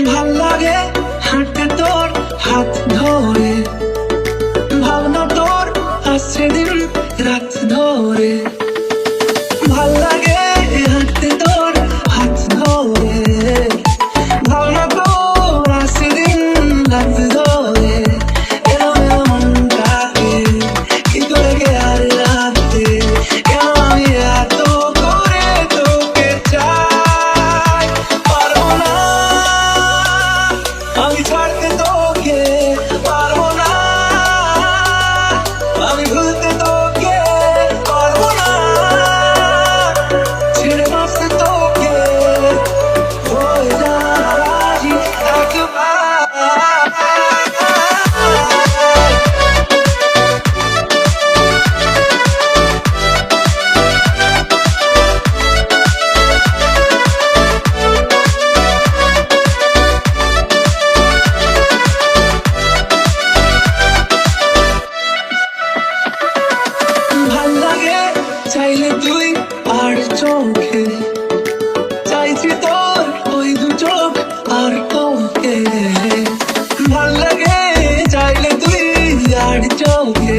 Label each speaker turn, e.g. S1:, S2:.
S1: ভাল লাগে হাঁটতে তোর হাত ধরে, ভাবনা তোর আসছে দিন রাত ধরে। ভাল লাগে হাঁটতে তোর হাত ধরে, ভাবনা তোর আসছে দিন রাত ধরে। এলো মনটাকে কি করে গে আর রাতে, কেন আমি এত করে তোকে চাই। পারবো না আমি ছাড়তে তোকে, পারবো না আমি ভুলতে তোকে, পারবো না ছেড়ে বাঁচতে তোকে। হয়ে যা রাজি একবার। ভাল লাগে চাইলে তুই আর চোখে, চাইছি তোর ওই দু চোখ আর তোকে। ভাল লাগে চাইলে তুই আর চোখে,